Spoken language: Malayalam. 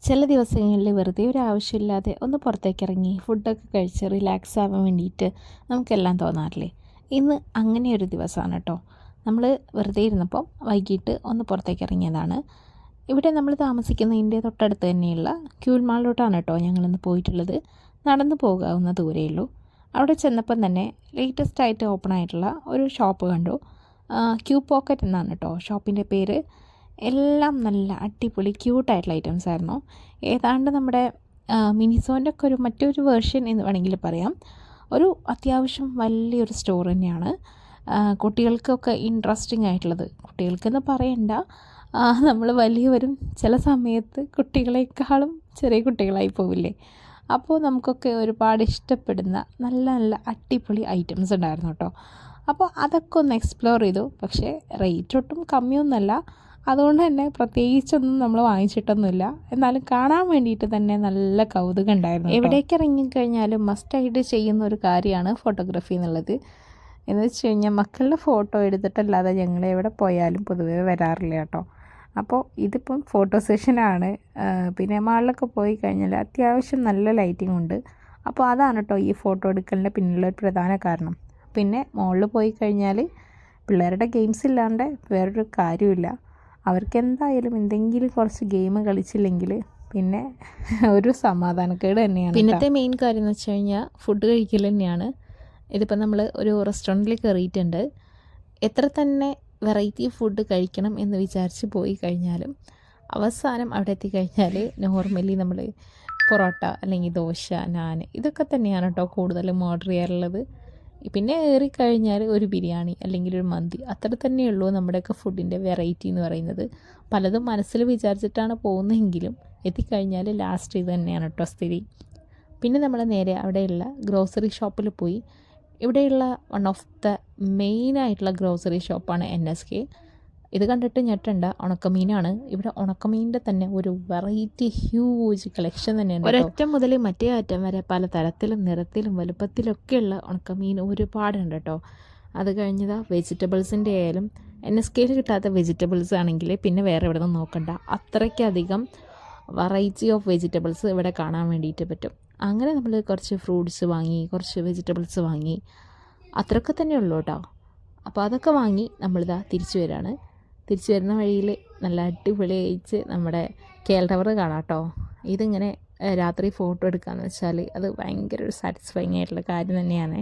ചില ദിവസങ്ങളിൽ വെറുതെ ഒരു ആവശ്യമില്ലാതെ ഒന്ന് പുറത്തേക്കിറങ്ങി ഫുഡൊക്കെ കഴിച്ച് റിലാക്സ് ആവാൻ വേണ്ടിയിട്ട് നമുക്കെല്ലാം തോന്നാറില്ലേ? ഇന്ന് അങ്ങനെയൊരു ദിവസമാണ് കേട്ടോ. നമ്മൾ വെറുതെ ഇരുന്നപ്പം വൈകിട്ട് ഒന്ന് പുറത്തേക്ക് ഇറങ്ങിയതാണ്. ഇവിടെ നമ്മൾ താമസിക്കുന്നതിൻ്റെ തൊട്ടടുത്ത് തന്നെയുള്ള ക്യൂൽ മാളിലോട്ടാണ് കേട്ടോ ഞങ്ങളിന്ന് പോയിട്ടുള്ളത്. നടന്നു പോകാവുന്ന ദൂരമേ ഉള്ളൂ. അവിടെ ചെന്നപ്പം തന്നെ ലേറ്റസ്റ്റ് ആയിട്ട് ഓപ്പൺ ആയിട്ടുള്ള ഒരു ഷോപ്പ് കണ്ടു. ക്യൂ പോക്കറ്റ് എന്നാണ് കേട്ടോ ഷോപ്പിൻ്റെ പേര്. എല്ലാം നല്ല അടിപൊളി ക്യൂട്ടായിട്ടുള്ള ഐറ്റംസ് ആയിരുന്നു. ഏതാണ്ട് നമ്മുടെ മിനിസോൻ്റെ ഒക്കെ ഒരു മറ്റൊരു വേർഷൻ എന്ന് വേണമെങ്കിൽ പറയാം. ഒരു അത്യാവശ്യം വലിയൊരു സ്റ്റോർ തന്നെയാണ്. കുട്ടികൾക്കൊക്കെ ഇൻട്രസ്റ്റിംഗ് ആയിട്ടുള്ളത്, കുട്ടികൾക്കെന്ന് പറയണ്ട, നമ്മൾ വലിയവരും ചില സമയത്ത് കുട്ടികളെക്കാളും ചെറിയ കുട്ടികളായി പോവില്ലേ. അപ്പോൾ നമുക്കൊക്കെ ഒരുപാട് ഇഷ്ടപ്പെടുന്ന നല്ല നല്ല അടിപൊളി ഐറ്റംസ് ഉണ്ടായിരുന്നു കേട്ടോ. അപ്പോൾ അതൊക്കെ ഒന്ന് എക്സ്പ്ലോർ ചെയ്തു. പക്ഷേ റേറ്റ് ഒട്ടും കമ്മിയൊന്നുമല്ല. അതുകൊണ്ട് തന്നെ പ്രത്യേകിച്ചൊന്നും നമ്മൾ വാങ്ങിച്ചിട്ടൊന്നുമില്ല. എന്നാലും കാണാൻ വേണ്ടിയിട്ട് തന്നെ നല്ല കൗതുകം ഉണ്ടായിരുന്നു. എവിടേക്ക് ഇറങ്ങിക്കഴിഞ്ഞാലും മസ്റ്റായിട്ട് ചെയ്യുന്ന ഒരു കാര്യമാണ് ഫോട്ടോഗ്രാഫി എന്നുള്ളത്. എന്ന് വെച്ച് കഴിഞ്ഞാൽ മക്കളുടെ ഫോട്ടോ എടുത്തിട്ടല്ലാതെ ഞങ്ങൾ എവിടെ പോയാലും പൊതുവേ വരാറില്ല കേട്ടോ. അപ്പോൾ ഇതിപ്പം ഫോട്ടോ സെഷനാണ്. പിന്നെ മാളിലൊക്കെ പോയി കഴിഞ്ഞാൽ അത്യാവശ്യം നല്ല ലൈറ്റിംഗ് ഉണ്ട്. അപ്പോൾ അതാണ് കേട്ടോ ഈ ഫോട്ടോ എടുക്കലിൻ്റെ പിന്നിലുള്ള ഒരു പ്രധാന കാരണം. പിന്നെ മോളിൽ പോയി കഴിഞ്ഞാൽ പിള്ളേരുടെ ഗെയിംസ് ഇല്ലാണ്ട് വേറൊരു കാര്യമില്ല. അവർക്ക് എന്തായാലും എന്തെങ്കിലും കുറച്ച് ഗെയിം കളിച്ചില്ലെങ്കിൽ പിന്നെ ഒരു സമാധാനക്കേട് തന്നെയാണ്. പിന്നത്തെ മെയിൻ കാര്യം എന്ന് വെച്ച് കഴിഞ്ഞാൽ ഫുഡ് കഴിക്കൽ തന്നെയാണ്. ഇതിപ്പോൾ നമ്മൾ ഒരു റെസ്റ്റോറൻറ്റിൽ കയറിയിട്ടുണ്ട്. എത്ര തന്നെ വെറൈറ്റി ഫുഡ് കഴിക്കണം എന്ന് വിചാരിച്ച് പോയി കഴിഞ്ഞാലും അവസാനം അവിടെ എത്തിക്കഴിഞ്ഞാൽ നോർമലി നമ്മൾ പൊറോട്ട അല്ലെങ്കിൽ ദോശ, നാൻ ഇതൊക്കെ തന്നെയാണ് കേട്ടോ കൂടുതലും ഓർഡർ ചെയ്യാറുള്ളത്. പിന്നെ ഏറിക്കഴിഞ്ഞാൽ ഒരു ബിരിയാണി അല്ലെങ്കിൽ ഒരു മന്തി, അത്ര തന്നെയുള്ളൂ നമ്മുടെയൊക്കെ ഫുഡിൻ്റെ വെറൈറ്റി എന്ന് പറയുന്നത്. പലതും മനസ്സിൽ വിചാരിച്ചിട്ടാണ് പോകുന്നതെങ്കിലും എത്തിക്കഴിഞ്ഞാൽ ലാസ്റ്റ് ഇത് തന്നെയാണ് കേട്ടോ സ്ഥിതി. പിന്നെ നമ്മൾ നേരെ അവിടെയുള്ള ഗ്രോസറി ഷോപ്പിൽ പോയി. ഇവിടെയുള്ള വൺ ഓഫ് ദ മെയിനായിട്ടുള്ള ഗ്രോസറി ഷോപ്പാണ് NSK. ഇത് കണ്ടിട്ട് ഞെട്ടണ്ട, ഉണക്കമീനാണ്. ഇവിടെ ഉണക്കമീനിൻ്റെ തന്നെ ഒരു വെറൈറ്റി ഹ്യൂജ് കളക്ഷൻ തന്നെയാണ്. ഒരറ്റം മുതൽ മറ്റേ അറ്റം വരെ പല തരത്തിലും നിറത്തിലും വലുപ്പത്തിലൊക്കെയുള്ള ഉണക്കമീൻ ഒരുപാടുണ്ട് കേട്ടോ. അത് കഴിഞ്ഞതാ വെജിറ്റബിൾസിൻ്റെ ആയാലും NSKയിൽ കിട്ടാത്ത വെജിറ്റബിൾസ് ആണെങ്കിൽ പിന്നെ വേറെ എവിടെ നിന്നും നോക്കണ്ട. അത്രയ്ക്കധികം വെറൈറ്റി ഓഫ് വെജിറ്റബിൾസ് ഇവിടെ കാണാൻ വേണ്ടിയിട്ട് പറ്റും. അങ്ങനെ നമ്മൾ കുറച്ച് ഫ്രൂട്ട്സ് വാങ്ങി, കുറച്ച് വെജിറ്റബിൾസ് വാങ്ങി, അത്രയൊക്കെ തന്നെ ഉള്ളൂ കേട്ടോ. അപ്പോൾ അതൊക്കെ വാങ്ങി നമ്മളിതാ തിരിച്ചു വരികയാണ്. തിരിച്ചു വരുന്ന വഴിയിൽ നല്ല അടിപൊളിയായിട്ട് നമ്മുടെ KL ടവർ കാണാം കേട്ടോ. ഇതിങ്ങനെ രാത്രി ഫോട്ടോ എടുക്കാമെന്ന് വെച്ചാൽ അത് ഭയങ്കര ഒരു സാറ്റിസ്ഫൈങ് ആയിട്ടുള്ള കാര്യം തന്നെയാണ്.